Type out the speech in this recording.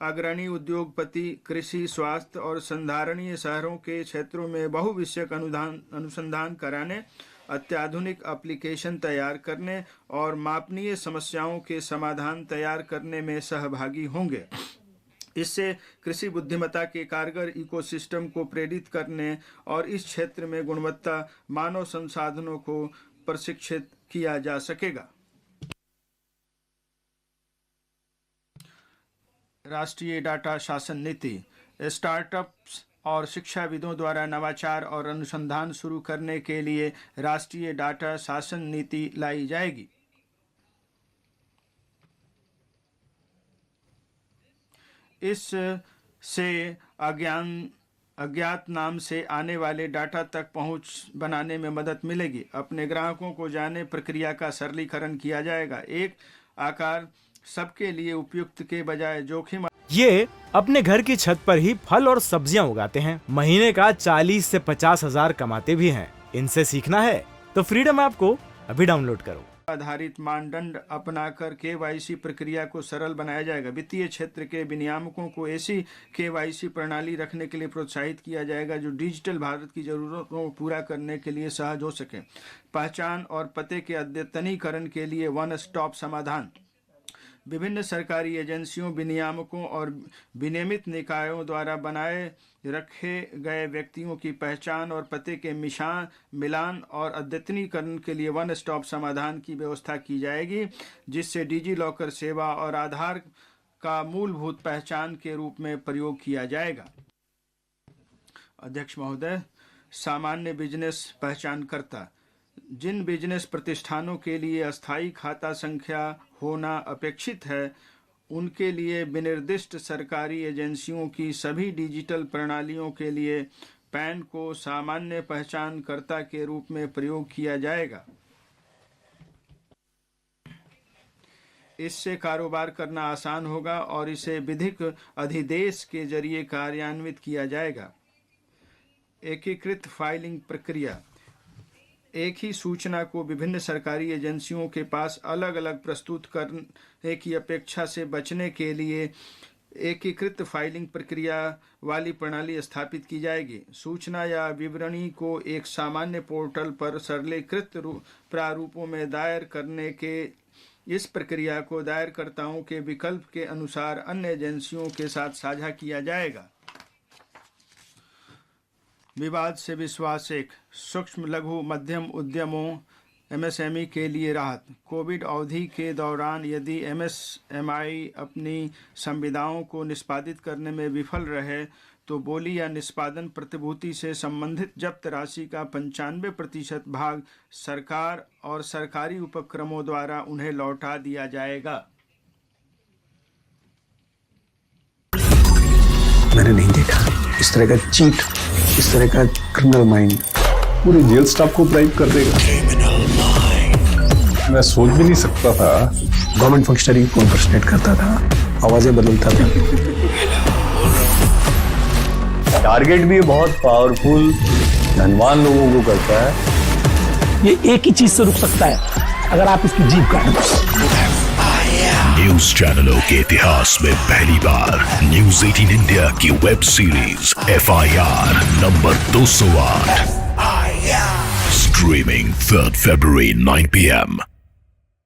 अग्रणी उद्योगपति कृषि, स्वास्थ्य और संधारणीय शहरों के क्षेत्रों में बहुविषयक अनुसंधान कराने, अत्याधुनिक एप्लीकेशन तैयार करने और मापनीय समस्याओं के समाधान तैयार करने में सहभागी होंगे। इससे कृषि बुद्धिमत्ता के कारगर इकोसिस्टम को प्रेरित करने और इस क्षेत्र में गुणवत्ता मानव संसाधनों को प्रशिक्षित किया जा सकेगा। राष्ट्रीय डाटा शासन नीति। स्टार्टअप्स और शिक्षाविदों द्वारा नवाचार और अनुसंधान शुरू करने के लिए राष्ट्रीय डाटा शासन नीति लाई जाएगी। इस से अज्ञात नाम से आने वाले डाटा तक पहुंच बनाने में मदद मिलेगी। अपने ग्राहकों को जाने प्रक्रिया का सरलीकरण किया जाएगा। एक आकार सबके लिए उपयुक्त के बजाय जोखिम। ये अपने घर की छत पर ही फल और सब्जियां उगाते हैं। महीने का 40 से 50 हजार कमाते भी हैं। इनसे सीखना है तो फ्रीडम ऐप को अभी डाउनलोड करो। आधारित मानदंड अपनाकर केवाईसी प्रक्रिया को सरल बनाया जाएगा। वित्तीय क्षेत्र के विनियामकों को ऐसी केवाईसी प्रणाली रखने के लिए प्रोत्साहित किया जाएगा जो डिजिटल भारत की जरूरतों को पूरा करने के लिए सहज हो सके। पहचान और पते के अद्यतनीकरण के लिए वन स्टॉप समाधान। विभिन्न सरकारी एजेंसियों, विनियामकों और विनियमित निकायों द्वारा बनाए रखे गए व्यक्तियों की पहचान और पते के मिलान और अद्यतनीकरण के लिए वन स्टॉप समाधान की व्यवस्था की जाएगी, जिससे डिजी लॉकर सेवा और आधार का मूलभूत पहचान के रूप में प्रयोग किया जाएगा। अध्यक्ष महोदय, सामान्य बिजनेस पहचानकर्ता। जिन बिजनेस प्रतिष्ठानों के लिए अस्थायी खाता संख्या होना अपेक्षित है, उनके लिए विनिर्दिष्ट सरकारी एजेंसियों की सभी डिजिटल प्रणालियों के लिए पैन को सामान्य पहचानकर्ता के रूप में प्रयोग किया जाएगा। इससे कारोबार करना आसान होगा और इसे विधिक अधिदेश के जरिए कार्यान्वित किया जाएगा। एकीकृत फाइलिंग प्रक्रिया। एक ही सूचना को विभिन्न सरकारी एजेंसियों के पास अलग अलग प्रस्तुत करने की अपेक्षा से बचने के लिए एकीकृत फाइलिंग प्रक्रिया वाली प्रणाली स्थापित की जाएगी। सूचना या विवरणी को एक सामान्य पोर्टल पर सरलीकृत प्रारूपों में दायर करने के इस प्रक्रिया को दायरकर्ताओं के विकल्प के अनुसार अन्य एजेंसियों के साथ साझा किया जाएगा। विवाद से विश्वास। एक सूक्ष्म लघु मध्यम उद्यमों एमएसएमई के लिए राहत। कोविड अवधि के दौरान यदि एमएसएमई अपनी संविदाओं को निष्पादित करने में विफल रहे तो बोली या निष्पादन प्रतिभूति से संबंधित जब्त राशि का 95% भाग सरकार और सरकारी उपक्रमों द्वारा उन्हें लौटा दिया जाएगा। मैंने नहीं देखा इस तरह का चीट, इस तरह का क्रिमिनल माइंड पूरे जेल स्टाफ को ब्राइब कर देगा। मैं सोच भी नहीं सकता था गवर्नमेंट फंक्शनरी को इम्पर्सनेट करता था, आवाजें बदलता था। टारगेट भी बहुत पावरफुल धनवान लोगों को करता है। ये एक ही चीज से रुक सकता है, अगर आप इसकी जीभ काट दो। न्यूज चैनलों के इतिहास में पहली बार न्यूज 18 इंडिया की web series FIR number 208 streaming 3 February 9 PM